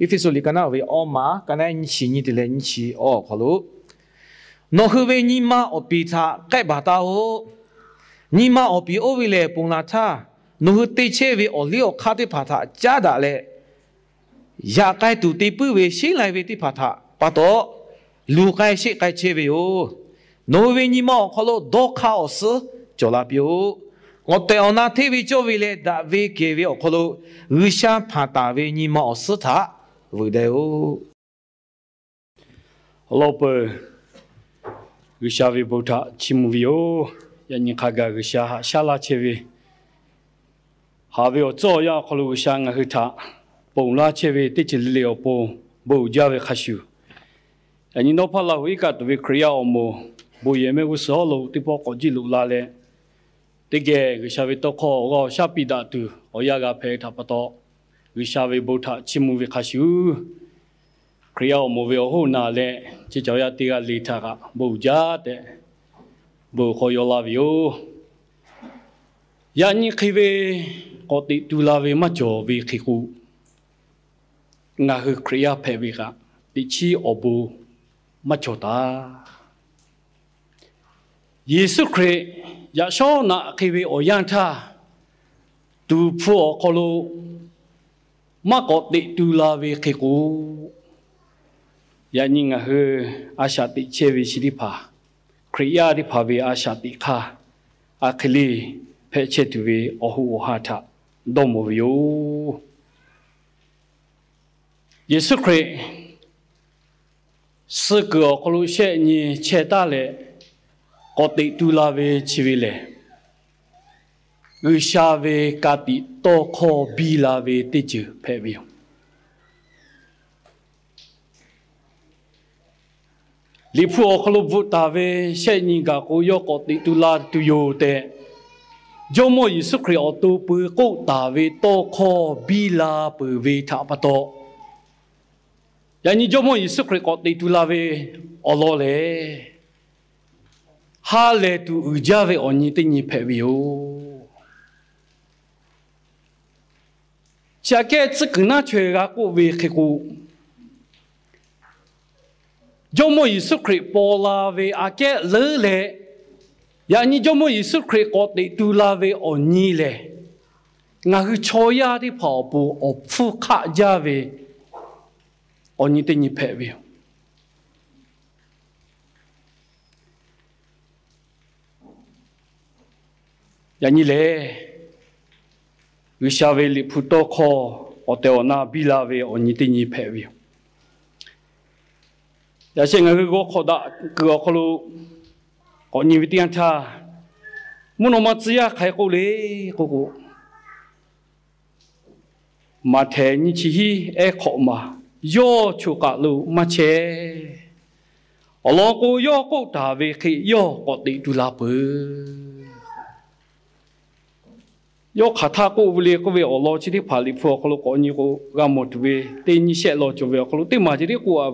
Ifisoli kana we oma kana nchi ni tile nchi o kholo. No huwe ni ma opita kai bata o. Ni ma opi ovile punata. No hu te chewe o leo kate pata jada le. Ya kai tu te pu we shi lai we te pata. Pato lu kai shi kai chewe o. No we ni ma kholo do ka o su jola pio.我对我那特别做为了大为给为可能日常怕大为你冇事他为的哦。老婆，日常为不他起木为哦，要你看个日常下拉切为，还为我做呀可能日常个他，不拉切为得起了不加为开修，要你哪怕老一个都为开呀我们，不也没有时候路地方国际路拉嘞。这个日常为多考我下笔打图，我也个陪他不到，日常为不他起木为开修。可要我们为好拿嘞，这叫呀这个利他个不假的，不可要拉为哦。呀，你可以我的杜拉为嘛做为开户，我是可要陪为个，第七我不嘛做的。耶稣可以呀说那可以我让他杜破可路，嘛我的杜拉为开户。ya ni nga he ashati chewi siripa kriya ri phawe ashati kha akhli phe chetuwe ohu ohata domo yo yesu kre sego kolu she ni cheta le koti tulawe chiwile ushawe kati to kho bilawe teju phewe li phu khlu vu ta ve she ni ga ko yo ko ti tu la tu yo te jo mo yesu khri o tu pu ko ta ve to kho bi la pu ve tha pa to ya ni jo mo yesu khri ko ti tu la ve o lo le ha le tu u ja ve o ni ti ni phe vi yo cha ke tsu na chue ga ko ve khe ko Jomo Yesu Christ pola ve ake le le, ya ni Jomo Yesu Christ ko te tu la ve oni le, nga hu choya di pao bu o fu ka ja ve oni te ni pe ve. Ya ni le, hu sha ve li pu to ko o te ona bi la ve oni te ni pe ve. Ya sen nga go khoda go kholu ko ni vitian tha muno ma tsiya khai ko le ko ma the ni chi hi e kho ma yo chu ka lu ma che alo ko yo ko ta ve khi yo ko ti tu la pu yo kha tha ko vle ko ve alo chi ti phali pho kholu ko ni ko ga mo tu ve te ni she lo chu ve kholu te ma ji ri ko a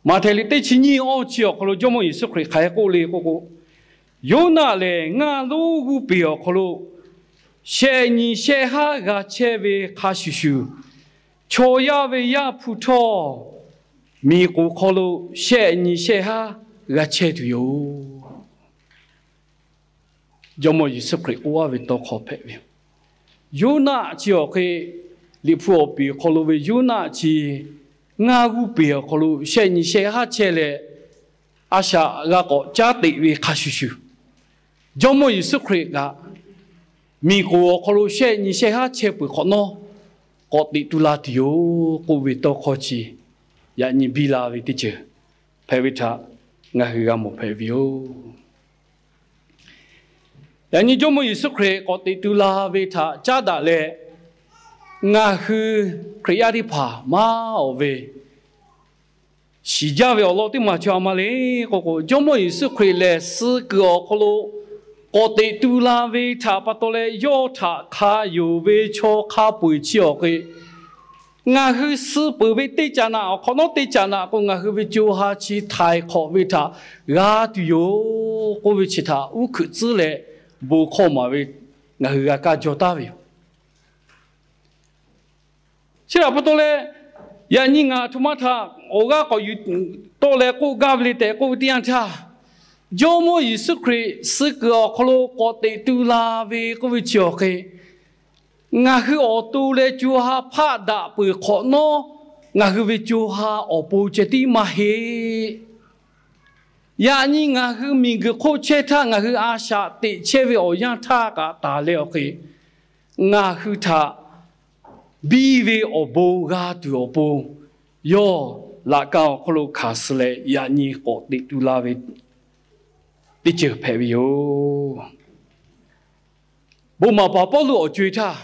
mà thầy lý tế chính nhiên ô chiều khổ cho mọi sự khởi khai cô lê cô yo na lê ngã lô gu biểu khổ xe ni xe ha gà che về khá shù shù cho ya về ya phụ thọ mi cô khổ xe ni xe ha gà che tu yo cho mọi sự khởi ô về to khó phê về yo na chiều cái lý phụ biểu khổ về yo na chi nga gu bia kholu she ni she ha chele asha ga ko cha ti wi khashu jomo yesu khri ga mi ko kholu she ni she ha che pu khono ko ti tu la ti yo ko wi to kho chi ya ni bi la wi ti che phe wi tha nga hu ga mo phe wi yo ya ni jomo yesu khri ko ti tu la wi tha cha da le nga hu kriya di pha ma o ve si ja ve lo ti ma cha ma le ko ko jomo yesu khri le su go ko lo ko ti tu la ve tha pa to le yo tha kha yu ve cho kha pui chi o ke nga hu su pu ve ti cha na ko no ti cha na ko nga hu ve ju ha chi thai kho ve tha ga tu yo ko ve chi tha u khu zi le bu kho ma ve nga hu ga ka jo ta ve 是啊，不多嘞。ယာညီငါထမထာဩကကိုယူတော်လေကိုကဘလီတဲ့ကိုတျန်သာဂျိုမိုယေစုခရစ်စကောခလိုကိုတေတူလာဝေကိုဝချောခေငါဟူအတူလေဂျူဟာဖာဒါပွေခေါနောငါဟူဝဂျူဟာအပူချတိမဟေယာညီငါဟူမင်ကခိုချေထာငါဟူအာရှာတေချေဝေအယန်ထာကတာလေโอเคငါဟူထာဘီဝေအဘူဂါတူအပူယောလာကောခလုခါစလေယာညီကိုတိတူလာဝေတိချေဖဲဝီယိုဘူမပါပေါ်လူအကျွေထား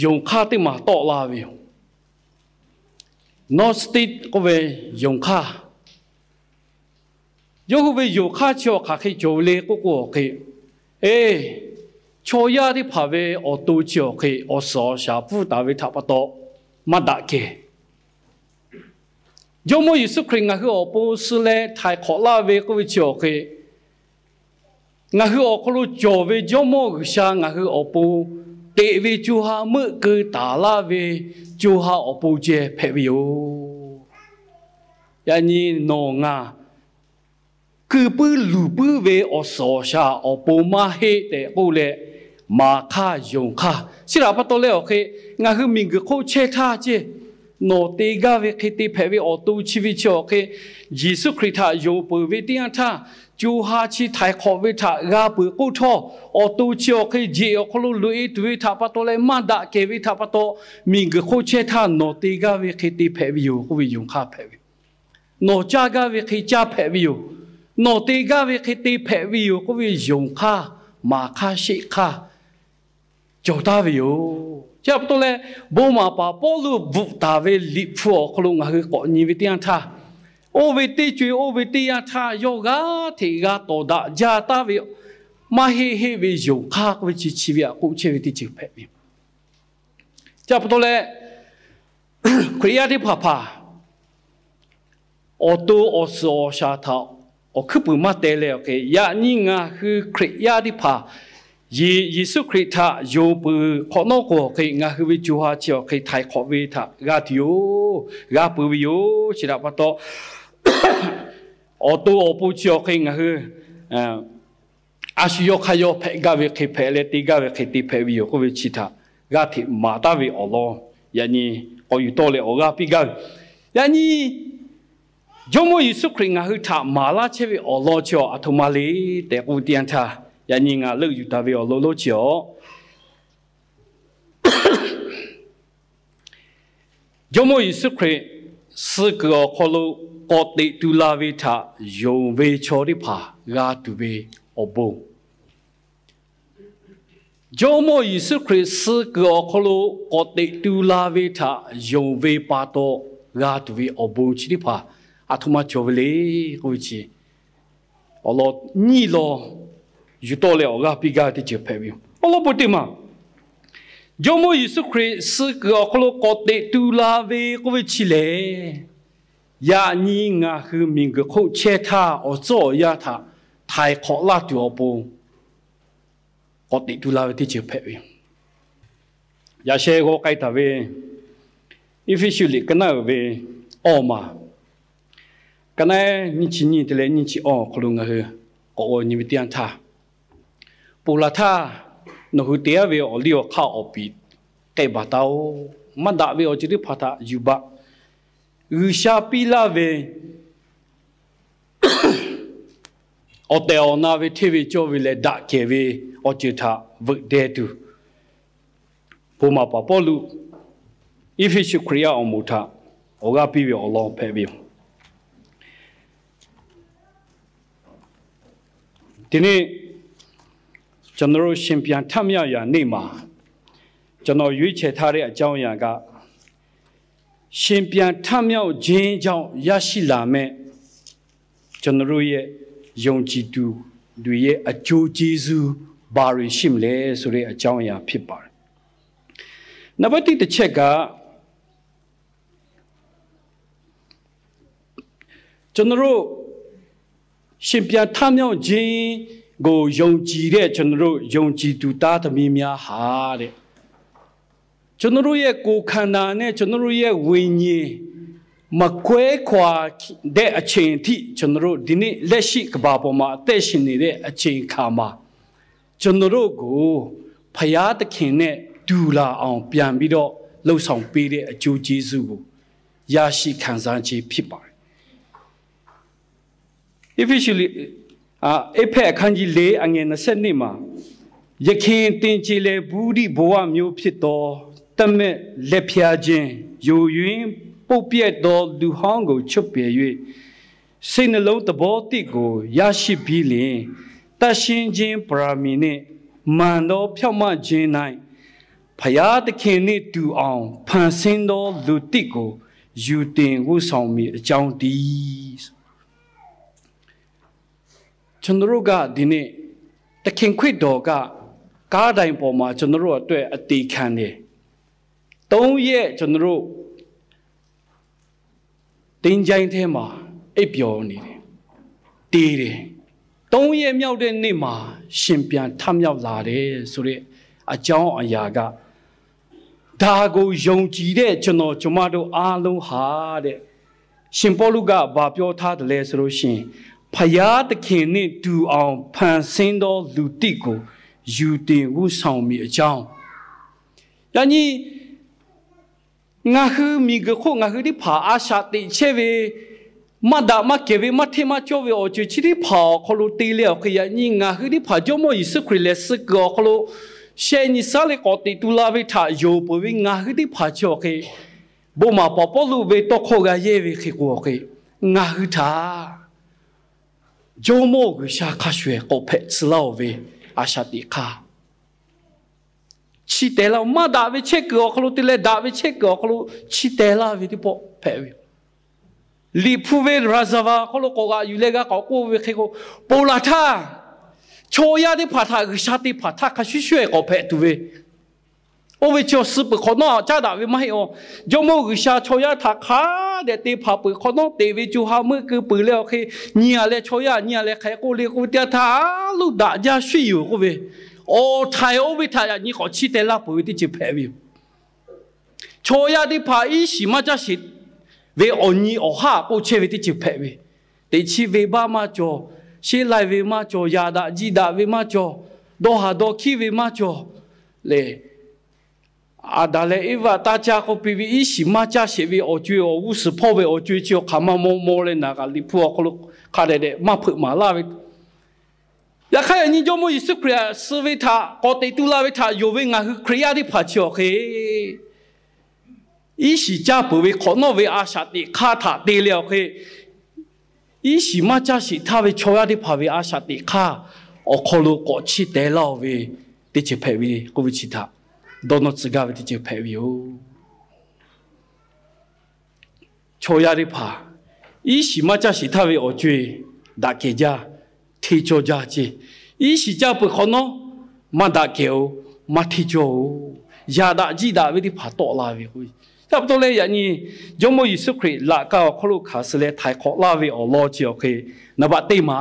ယုံခါတိမာတော့လာဝေနော့စတိကိုဝေယုံခါယောဝေယုံခါချောခါခေဂျိုလေကိုကိုခေချောရတဲ့ဖာဝေအတူချောခေအစောရှာဖူတာဝေထပတော့မတ်ဒါကေဂျိုမိုယေစုခရင်ငါဟောပိုစလေထိုင်ခေါ်လာဝေကိုချောခေငါဟောကလူဂျိုဝေဂျိုမိုရှာငါဟောပိုတေဝေဂျူဟာမကေတာလာဝေဂျူဟာအပိုကျဲဖဲဝီယိုယာညီနောငါគឺពឺលូពឺវេអសោសាអពូម៉ាហេតេអូលេម៉ាខាយងខាសិរាបតលេអូខេងါហឺមីងកខូឆេថាជេណូតេហ្កាវេខេទីផេវេអទូជីវិជអូខេយេស៊ូគ្រីស្ទយោពឺវេទីអថាဂျူဟာချီထိုင်ခေါ်ဝိထာဂါပူကုထောအတူချောခေဂျီအခလူလူအီတူထာပတိုလေမဒါကေဝိထာပတိုမင်ဂခိုချေထာနိုတေဂါဝေခေတီဖဲဝီယိုကိုဝီယုံခါဖဲဝီနိုချာဂါဝေခေချာဖဲဝီယိုနိုတေဂါဝေခေတီဖဲဝီယိုကိုဝီယုံခါမာခါရှိခါဂျောတာဝီယိုကျပ်တိုလေဘောမာပါပေါ်လူဘူတာဝေလီဖောခလူငါကိုညီဝီတျန်ထာโอเวติจุยโอเวติยาทาโยกาเทกาโตดาจาตาวิมาเฮเฮวิโยคาวิจิชีวิอากุเชวิติจิเพวิจับตัวเลคริยาที่พาพาอตูอสอชาทาอคุปมาเตเลโอเคยานิงาคือคริยาที่พาယေစုခရစ်ထယောပခေါနောကိုခေငါဟဝိဂျူဟာချောခေထိုင်ခေါဝေထဂါတီယိုဂါပူဝီယိုရှိရပါတော့အော်တိုအပူချောခေငါဟအာရှိယောခယောဖေဂါဝေခေဖဲလေတီဂါဝေခေတီဖဲဝီယိုကိုဝေချီတာဂါတီမာတာဝေအော်လောယာနီအော်ယူတိုလေအော်ဂါပိဂါယာနီဂျိုမိုယေစုခရစ်ငါဟထမာလာချေဝေအော်လောချောအထုမလေးတေကူတျန်ထာယာညီငါလုတ်ယူတာပဲလောလောချောဂျိုမိုယေစုခရစ်စကောခလိုကိုတေတူလာဝေထာယုံဝေချောရိဖာဂါတူဝေအဘုံဂျိုမိုယေစုခရစ်စကောခလိုကိုတေတူလာဝေထာယုံဝေပါတော့ဂါတူဝေအဘုံချရိဖာအထမချောဝလေကိုချီအလောညီလောယူတော်လေအောကပိကာတိချဖဲပြီအလောပတိမဂျိုမိုယေစုခရစ်စကောခလိုကိုတေတူလာဝေကိုဝချီလေယာညီငါဟူမင်ကခုချေထာအဇောယာထာထိုင်ခေါ်လာတူအပုံကိုတေတူလာဝေတိချဖဲပြီယာရှေကိုကိုက်တာဝေ officially ကနာဝေအောမာကနာညချီညတလေညချီအောခလုံငါဟကိုညမတျန်ထာပူလာထာနဟုတေဝေအလီယခါအပီကေဘတောမဒါဝေအချီဖာတာယူဘရရှာပီလာဝေအတေအနာဝေထေဝေချိုဝေလေဒါကေဝေအချီထာဝဒေတူပူမပပလူ if you should create a muta oga pi we along pe we ဒီနေ့ကျွန်တော်ရှင်ပြန်ထမြောက်ရာနေ့မှာကျွန်တော်ရွေးချယ်ထားတဲ့အကြောင်းအရာကရှင်ပြန်ထမြောက်ခြင်းကြောင့်ရရှိလာမဲ့ကျွန်တော်ရဲ့ယုံကြည်သူတွေရဲ့အကျိုးကျေးဇူးဘာတွေရှိမလဲဆိုတဲ့အကြောင်းအရာဖြစ်ပါတယ်။နံပါတ်1တစ်ချက်ကကျွန်တော်ရှင်ပြန်ထမြောက်ခြင်းကိုယုံကြည်တဲ့ကျွန်တော်ယုံကြည်သူသားသမီးများဟာတဲ့ ကျွန်တော်ရဲ့ကိုယ်ခန္ဓာနဲ့ကျွန်တော်ရဲ့ဝိညာဉ်မကွဲခွာတဲ့အချိန်အထိကျွန်တော်ဒီနေ့လက်ရှိကဘာပေါ်မှာအသက်ရှင်နေတဲ့အချိန်ခါမှာကျွန်တော်ကိုဖယားသခင်နဲ့ဒူလာအောင်ပြန်ပြီးတော့လှုပ်ဆောင်ပေးတဲ့အကျိုးကျေးဇူးကိုရရှိခံစားခြင်းဖြစ်ပါတယ်။ Officially အဖက်အခန်းကြီး၄အငယ်22မှာယခင်တင်ကြည်လေဘူးဒီဘဝမျိုးဖြစ်သောတမက်လက်ဖျားခြင်းယိုယွင်းပုတ်ပြက်သောလူဟောင်းကိုချွတ်ပယ်၍စိတ်နှလုံးသဘောတိကိုရရှိပြီးလျှင်တရှင်းခြင်းပရာမီနှင့်မှန်သောဖြောင့်မခြင်း၌ဖယားသခင်နှင့်တူအောင်ဖန်ဆင်းသောလူတိကိုယူတင်ဝတ်ဆောင်မိအကြောင်းတည်းကျွန်တော်ကဒီနေ့တခင်ခွေတော်ကကားတိုင်ပေါ်မှာကျွန်တော်အတွက်အသေးခံတယ်3ရက်ကျွန်တော်တင်းကြိုင်ထဲမှာအိပ်ပျော်နေတယ်တည်တယ်3ရက်မြောက်တဲ့နေ့မှာရှင်ပြန်ထမြောက်လာတယ်ဆိုတဲ့အကြောင်းအရာကဒါကိုယုံကြည်တဲ့ကျွန်မတို့အားလုံးဟာတဲ့ရှင်ပေါလုကဘာပြောထားတယ်လဲဆိုလို့ရှိရင်ဖယားသခင်နဲ့တူအောင်ဖန်ဆင်းသောလူတိကိုယူတင်ဝတ်ဆောင်မိအကြောင်းယာညီငါဟုမိကခုငါဟုဒီဖာအာရှာတိချေဝေမဒါမကေဝေမထေမချိုဝေအချီချီဒီဖာခလိုတီလေခရညီငါဟုဒီဖာဂျိုမိုယေစုခရလက်စကောခလိုရှေနီဆာလေကောတီတူလာဝေထာယိုပဝေငါဟုဒီဖာချိုခေဘောမပပလူဝေတော့ခေါ်ကယေဝေခေကိုခေငါဟုထာဂျိုမိုကရှာခရွှေကောဖက်စလောဝေအာရှာတိခါချီတဲလာမဒါဝေချက်ကောခလိုတီလေဒါဝေချက်ကောခလိုချီတဲလာဝေဒီပေါ်ဖဲဝေလီဖူဝေရာဇာဗာခလိုကောကယူလေကကောကိုဝေခေကိုပိုလာထာချိုရတဲ့ဖာထာကရှာတိဖာထာခရွှေရွှေကောဖက်တူဝေโอเวชสปขอนอจ้าดาวิไม่อจมกชาโชยาทักขาเดติผาปขอนอเตวิจูหามือคือปืนแล้วคือเนียเลโชยาเนียเลใครกูเรียกกูเดียทาลูกดาจาช่วยอยู่กูเวโอไทยโอวิทายนี่ขอชิเตล่าปุยที่จีเพวิโชยาที่ผาอีสิมาจ้าสิเวอนี่อหาปูเชวิที่จีเพวิแต่ชีเวบ้ามาจ่อชีไลเวมาจ่อยาดาจีดาเวมาจ่อโดหาโดคีเวมาจ่อเลอาดาเลอีว่าตาจ้าเขาปีวิสิมาจ้าเสวีอจุยอวุสพ่อเวอจุยเจียวขามาโมเลยนะกันลิพัวเขาลุกขาเดมาฝึกมาลาวิอยากให้อันนี้โยมยิสุครีย์สวิธากอติตุลาวิธาโยเวงาคือครีย์ที่พัชโอเคอีสิจ้าปุเวขอนอเวอาชาติข้าถาเตลียวเคอีสิมาจ้าสิท่าเวโชยาที่พาเวอาชาติข้าอเขาลุกกอชิเตลาเวติจิเพวิกุวิชิตาโดนสกาวที่จะเพวิโอโชยาริพาอีสิมาจ้าสิท่าเวอจุยดาเกจาที่โจจาจีอีสิจ้าปุขโนมาดาเกโอมาที่โจยาดาจีดาเวที่พาโตลาเวคุยถ้าตัวเลยอย่างนี้ยมยิสุครีละก้าวขลุขาสเลไทยขอลาเวอโลจิโอเคนบัดเตมา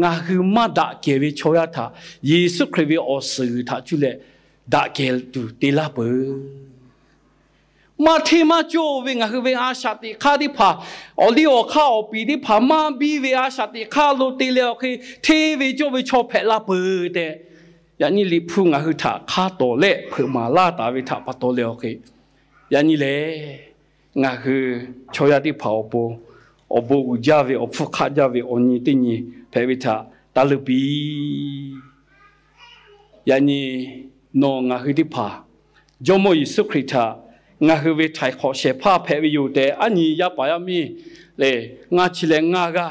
งาคือมาดาเกวิโชยาทายิสุครีเวอสื่อทาจุเลดาเกลตูตีลาเบมาเทมาโจเวงาคือเวอาชาติข้าที่ผาอลิโอข้าอปีที่ผามาบีเวอาชาติข้าโลตีเลโอเคเทเวโจเวโชเพลาเบแต่อย่างนี้ลิพุงาคือถาข้าโตเล่เพื่อมาลาตาเวถาปะโตเลโอเคอย่างนี้เลยงาคือโชยาที่ผาอบูอุจาเวอฟุขะจาเวอนีตินีเพเวถาตาลุบีอย่างนี้นองาคือที่ผาจมยิสุคริตางาคือเวทายขอเชผ้าเพวิอยู่แต่อันนี้ยาปายามีเลยงาชิเลงากา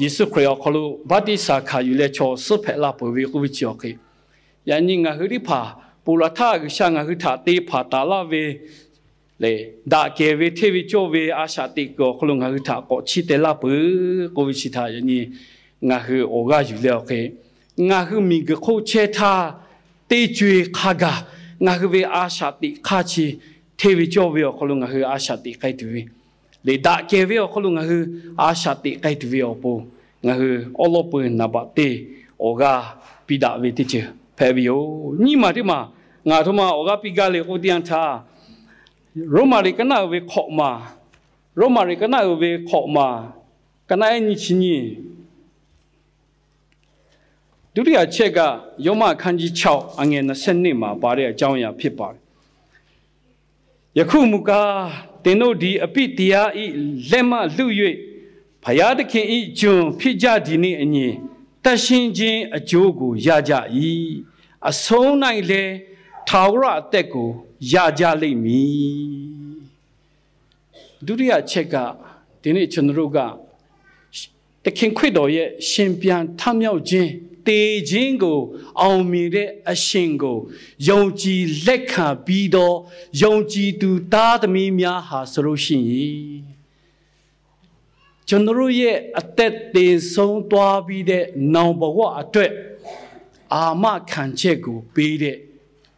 ยิสุคริตขลุบัติสาขาอยู่เลยโชสุเพลาปวิกุวิจิโอเคยันนี้งาคือที่ผาปุระท่าคือช่างงาคือถาตีผาตาลาเวเลยดาเกเวเทวิโจเวอาชาติโกขลุงงาคือถาก็ชิเตลาปกุวิชิตายันนี้งาคือโอกาอยู่เลยโอเคงาคือมีกโคเชธาเตจุยขากางาคือเวอาชาติข้าชีเทวิโจเวอขลุงงาคืออาชาติไกตุวีเลยดาเกเวอขลุงงาคืออาชาติไกตุวีอปูงาคืออโลปุนนาบะเตโอกาปิดาเวติเจเพวิโอนี่มาที่มาง งาทุมาโอกาปิกาเลโคเตียนทาโรมาริกันนาเวขอมาโรมาริกันนาเวขอมากันนาเอนิชินีဒုတိယချက်ကယောမခန်းကြီး6အငယ်20မှာပါတဲ့အကြောင်းအရာဖြစ်ပါတယ်ယခုမူကားတင်တို့ဒီအပိတရားဤလက်မလူ၍ဘုရားသခင်ဤကျွန်ဖြစ်ကြသည်နှင့်အညီတရှင်ချင်းအကျိုးကိုရကြ၏အဆုံး၌လည်းထာဝရအသက်ကိုရကြလိမ့်မည်ဒုတိယချက်ကဒီနေ့ကျွန်တော်တို့ကတခင်ခရစ်တော်ရဲ့ရှင်ပြန်ထမြောက်ခြင်းတေခြင်းကိုအောင်မြင်တဲ့အရှင်ကိုယုံကြည်လက်ခံပြီးတော့ယုံကြည်သူသားသမီးများဟာဆိုလို့ရှိရင်ကျွန်တော်ရဲ့အသက်သေဆုံးသွားပြီးတဲ့နောင်ဘဝအတွက်အာမခံချက်ကိုပေးတဲ့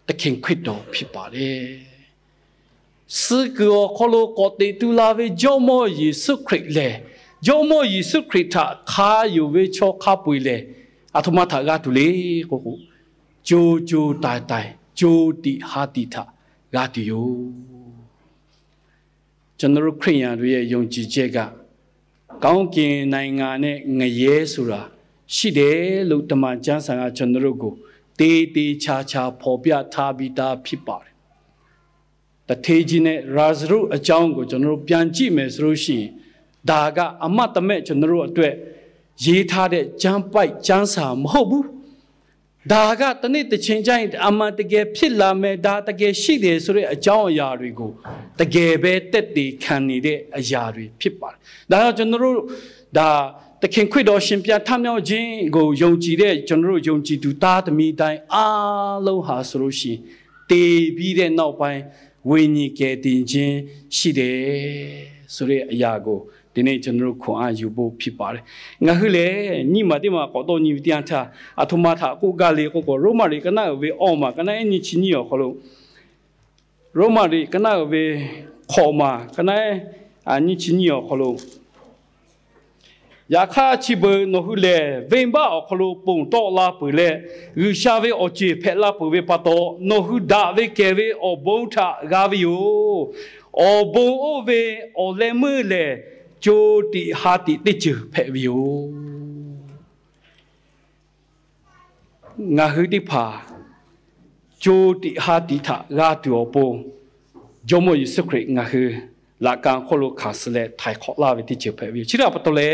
သခင်ခရစ်တော်ဖြစ်ပါတယ်။စကောခလိုကိုတေတူလာဝေဂျောမောယေရှုခရစ်လေဂျောမောယေရှုခရစ်တာခါယဝေချောခပွေလေအထမထာဂတူလေကိုဂျိုဂျိုတိုင်တိုင်ဂျိုတီဟာတီထာဂါတီယိုကျွန်တော်ခရိယန်တွေရဲ့ယုံကြည်ချက်ကကောင်းကင်နိုင်ငံနဲ့ငရဲဆိုတာရှိတယ်လို့တမန်ကျမ်းစာကကျွန်တော်ကိုတေးတေးချာချာဖော်ပြထားပြီးသားဖြစ်ပါတယ်တထေးကြီးနဲ့ရာဇရုအကြောင်းကိုကျွန်တော်ပြန်ကြည့်မယ်ဆိုလို့ရှိရင်ဒါကအမတ်တမဲ့ကျွန်တော်အတွက်ရေးထားတဲ့ကျမ်းပိုက်ကျမ်းစာမဟုတ်ဘူးဒါကတနေ့တစ်ချိန်ကျရင်အမှန်တကယ်ဖြစ်လာမယ်ဒါတကယ်ရှိတယ်ဆိုတဲ့အကြောင်းအရာတွေကိုတကယ်ပဲတက်တည်ခံနေတဲ့အရာတွေဖြစ်ပါတယ်ဒါကြောင့်ကျွန်တော်တို့ဒါတခင်ခရစ်တော်ရှင်ပြန်ထမြောက်ခြင်းကိုယုံကြည်တဲ့ကျွန်တော်တို့ယုံကြည်သူသားသမီးတိုင်းအားလုံးဟာဆိုလို့ရှိရင်တည်ပြီးတဲ့နောက်ပိုင်းဝိညာဉ်ကယ်တင်ခြင်းရှိတယ်ဆိုတဲ့အရာကိုဒီနေ့ကျွန်တော်တို့ခွန်အားယူဖို့ဖြစ်ပါတယ်ငါဟလေညမတိမကောတော့ညပြန်ထားအထမထာကိုကလေးကိုရိုမာရီကနာဝေအော်မာကနာအညချီနီယောခလို့ရိုမာရီကနာဝေခေါ်မာကနာအညချီနီယောခလို့ယာခါချီဘနိုဟလေဝိမ္ဘာခလို့ပုံတော့လာပလေရရှာဝေအချေဖက်လာပဝေပတော့နိုဟဒါဝေကေဝေအဘုံထာဂါဗီယိုအဘုံအဝေအလေမလေဂျိုတီဟာတီတိချဖဲ့ဗီယိုငါဟိတိဖာဂျိုတီဟာတီထာဂါတူအပုံဂျိုမိုယေစုခရစ်ငါဟိလာကန်ခလိုခါစလေထိုင်ခေါလာဝတိချဖဲ့ဗီယိုချီရာပတလေ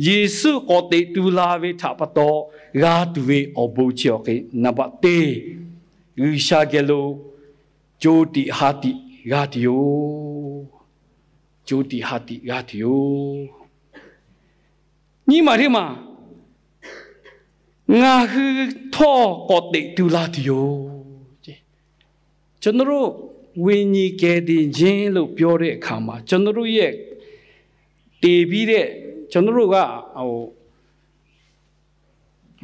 ယေစုကိုတေတူလာဝေထာပတော့ဂါတူဝေအဘူချောကေနဘတေယူရှာဂေလိုဂျိုတီဟာတီဂါတီယိုဂျိုတီဟာတီဂါတီယိုညီမလေးမငါဟိထောကိုတေတူလာတီယိုကျွန်တော်ဝိညာဉ်ကယ်တင်ခြင်းလို့ပြောတဲ့အခါမှာကျွန်တော်ရဲ့တည်ပြီးတဲ့ကျွန်တော်က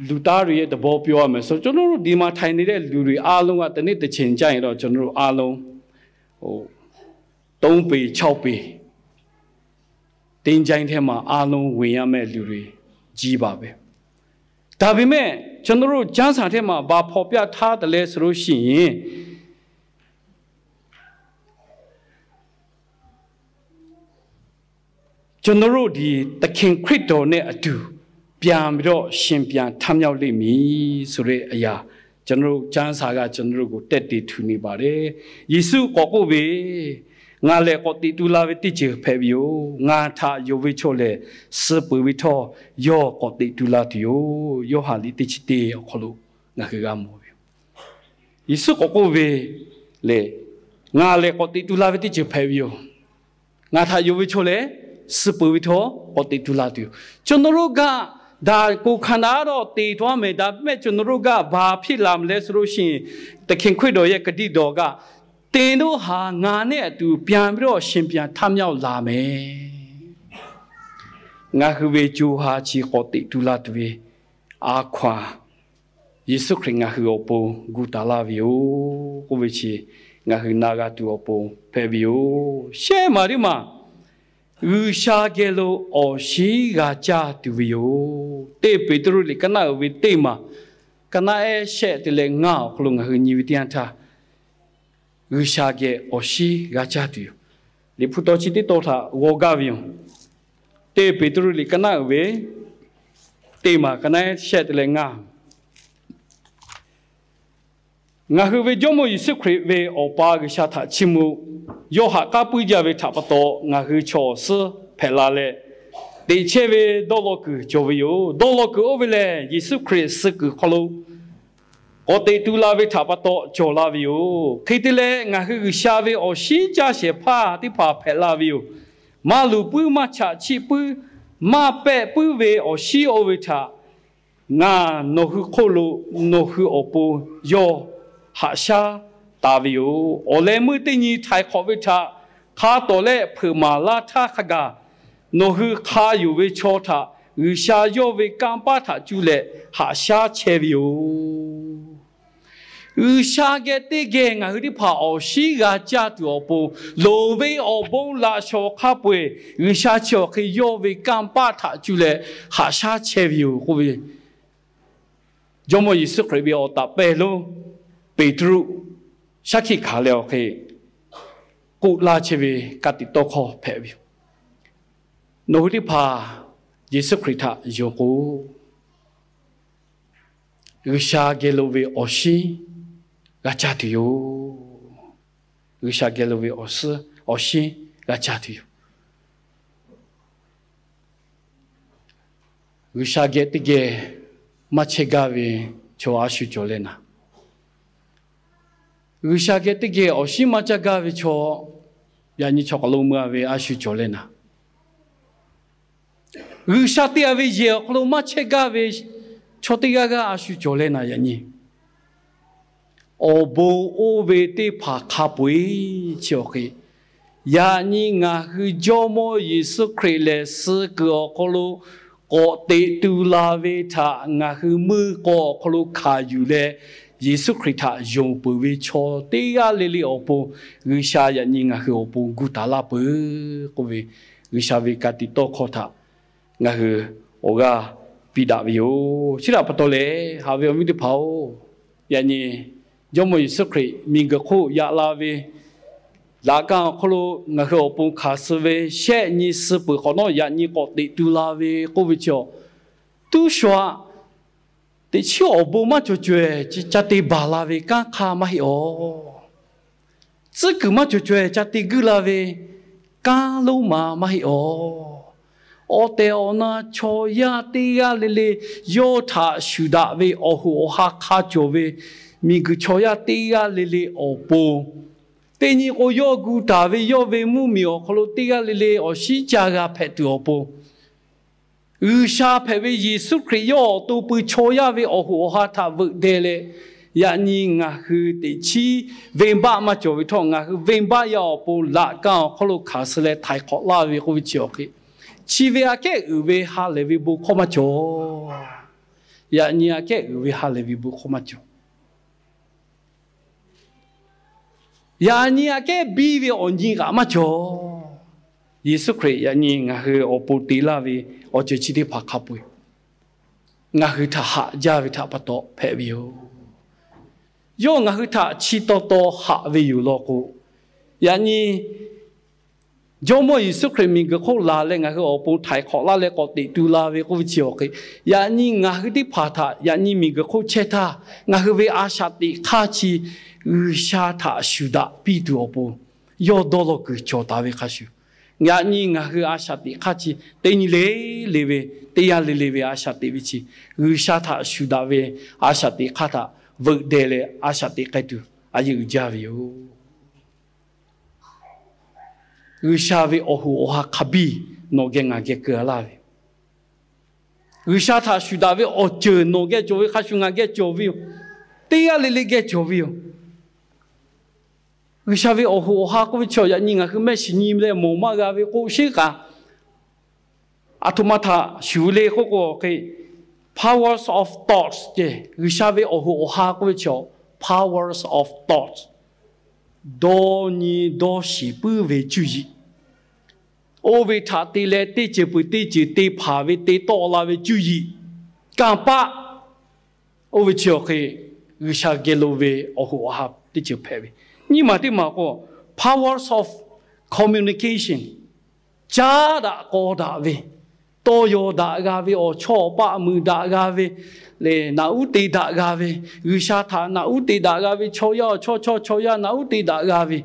လူသားတွေရဲ့သဘောပြောရမယ်ဆိုကျွန်တော်တို့ဒီမှာထိုင်နေတဲ့လူတွေအားလုံးကတနေ့တစ်ချိန်ကြာရင်တော့ကျွန်တော်တို့အားလုံး3ပေ6ပေတင်းကြိုင်းထဲမှာအားလုံးဝင်ရမယ့်လူတွေကြီးပါပဲဒါပေမဲ့ကျွန်တော်တို့ကျမ်းစာထဲမှာဘာဖော်ပြထားတယ်လဲဆိုလို့ရှိရင်ကျွန်တော်တို့ဒီသခင်ခရစ်တော်နဲ့အတူပြန်ပြီးတော့ရှင်ပြန်ထမြောက်လိမ့်မည်ဆိုတဲ့အရာကျွန်တော်တို့ကျမ်းစာကကျွန်တော်တို့ကိုတက်တည်ထူနေပါတယ်ယေရှုကိုကိုပဲငါလည်းကိုတီတူလာဝတိချေဖဲဘီယိုငါထာယိုဝေချိုလေစပဝီထောယောကိုတီတူလာတီယိုယောဟာလီတိချတေခလို့ငါကကမောဘီယေရှုကိုကိုပဲလေငါလည်းကိုတီတူလာဝတိချေဖဲဘီယိုငါထာယိုဝေချိုလေစပဝီထောကိုတီတူလာတီယိုကျွန်တော်တို့ကဒါကိုခန္ဓာတော့တည်သွားမယ်ဒါပေမဲ့ကျွန်တော်တို့ကဘာဖြစ်လာမလဲဆိုလို့ရှိရင်သခင်ခရစ်တော်ရဲ့ဂတိတော်ကတင်တို့ဟာငါနဲ့အတူပြန်ပြီးတော့ရှင်ပြန်ထမြောက်လာမယ်ငါခဝေဂျူဟာချီကိုတိတူလာတဝေအာခွာယေရှုခရစ်ငါဟိုပုံဂူတာလာဗီယိုကိုဝေချီငါဟိနာဂတူအပုံဖဲဗီယိုရှဲမာရီမာယူရှာဂေလိုအော်ရှိဂါချာတူဗီယိုတေပေတရုလီကနာဝေတေမာကနာအဲရှဲတလေငါခလုံငါဟိညီဝီတန်သာ 의샤게 오시 가자디요 리푸토치디 또타 오가비용 때 베드로리 까나웨 때마 까나에 셰틀랭아 나흐베 조모 이스크리베 오빠가 샤타 치무 요하 까뿌이자베 타바토 나흐 초스 펠라레 대체베 돌로크 조비요 돌로크 오벨레 이스크리스 그 콜로 오테 둘라베 타바토 조라비요 케텔레 나흐 샤베 오시자셰 파티파 펠라비요 말루 뿌마차 치뿌 마페 뿌베 오시 오베타 나 노흐 콜로 노흐 오포 요 하샤 다비오 올레무티니 타이코비타 카톨레 프마라타 카가 노흐 카유베 초타 의샤요베 깜바타 줄레 하샤 체비오 의샤게 띠게가 흐리파 오시가 자두오보 로베 오보 라쇼 카브에 의샤초 그요베 깜바타 줄레 하샤 체비오 호비 조모 이스크리비 오타 벨로 베드루 샤키 칼레오 케 꾸라체비 까티토코 페비 노리파 예수 크리스타 요고 의샤겔로비 오시 가차디요 의샤겔로비 오시 가차디요 의샤게티게 마체가비 조아슈 졸레나 의샤게티게 오시 마차가비 조 야니 초콜로마비 아슈 졸레나 의샤티아비 제 콜로마체가비 초티가가 아슈 졸레나 야니 오보 오베티 파카부이 지오케 야니가 흐조모 예수 크리레스 그오콜로 고테 둘라베타 나흐무 고콜로 카유레 예수 크리타 용부위 초티가 릴리 오보 의샤야니가 흐 오보 구달라부 고비 의샤비카티 토코타 나흐 오가 비다비오 시라파톨레 하비오 미디파오 야니 조모 예수 크리 민가코 야라베 라가 콜로 나흐 오보 카스베 셰니 스부 코노 야니 고테 둘라베 고비초 투쇼아 대치 오보마 조조에 자티 발라베 까카마히오 쯔그마 조조에 자티 글라베 까로마 마히오 오테오나 초야티야 릴리 요타 슈다베 오후 오하 카조베 미그 초야티야 릴리 오보 테니 고요구 다베 요베 무미오 콜로티야 릴리 오시자가 페투오보 의샤 페베 예수 크리요 또부 초야베 오후 오하 타브데레 야니가 흐티치 벤바마 조비통가 벤바요 볼라가 콜로카스레 타이콜라베 고비치오케 치베아케 의베 할레비부 코마죠 야니아케 의베 할레비부 코마죠 야니아케 비비 온지가 마죠 예수 크리 야니가 흐 오포티라비 어제치디 파카부이 나흐 타하 자비 타파토 페비오 요가 흐타 치토토 하베유로고 야니 조모 예수 크리미가 콜라레 나흐 오포 타이콜라레 고티 둘라베 고비치오케 야니 나흐디 파타 야니 미가 코체타 나흐베 아샤티 카치 의샤타 슈다 비두오보 요도로그 조다베 카슈 야니 나흐 아샤티 카치 테니레 레베 테야레레베 아샤티 비치 의샤타 슈다베 아샤티 카타 vợ asati kaitu ayu javio ushavi ohu oha kabi no genga ge kalavi ushata shudavi oche no ge jovi khashunga ge jovio teya lili ge jovio ushavi ohu oha ko bicho ya ninga khme shinim le moma ga vi ko shika atumata shule ko ko ke powers of thoughts je rishabe ohu oha ko cho powers of thoughts do ni do shi pu ve ju yi o ve tha ti le ti che pu ti ji ti pha ve ti to la ve ju yi ka pa o ve cho ke risha ge lo ve ohu oha ti che phe ve 你嘛的嘛个 powers of communication， 加大高大位，多有大个位哦，超把门大个位，嘞那乌地大个位，有下他那乌地大个位，超呀那乌地大个位，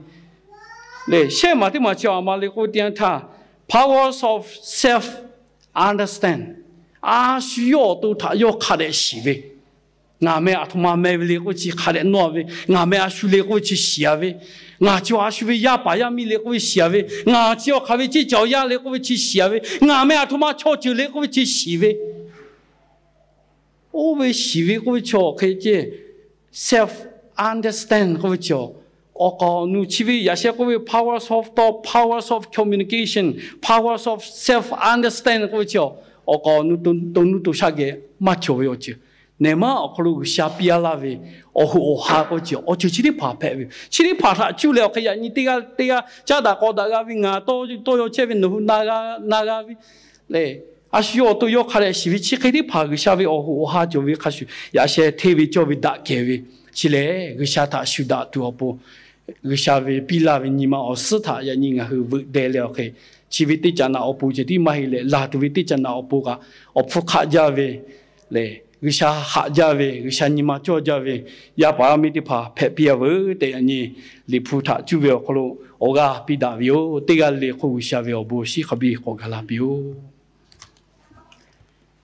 嘞现嘛的嘛叫嘛嘞个点他 powers of self understand， 啊需要都他要看的细微。我们阿他妈没为了过去看的挪威，我们阿输了过去西威，我就阿输为亚巴亚米了过去西威，我就要看为去教亚了过去西威，我们阿他妈超就了过去西威，我为西威过去可以叫 self understand 过去叫，我讲你去为亚些过去 powers of thought, powers of communication, powers of self understand 过去叫，我讲你都啥个马超为叫。那么我可能下边那位，我下过去，我就去里爬拍位，去里爬他就了可以，你这个加大高大个位啊，都要这边那个位，嘞，啊需要都要看来是位去里爬个下位，我下就位开始，有些特别就位大个位，起来个下他修大多不，个下位比那位你们我死他也你个会得了可以，去位的讲那我不就的买嘞，拉的位的讲那我不个，我不卡家位嘞。个下下家位，个下你妈做家位，也把没得怕，拍别位的你，离谱他就为可能我个比大位，这个离谱下位我不是何必我个那比哦。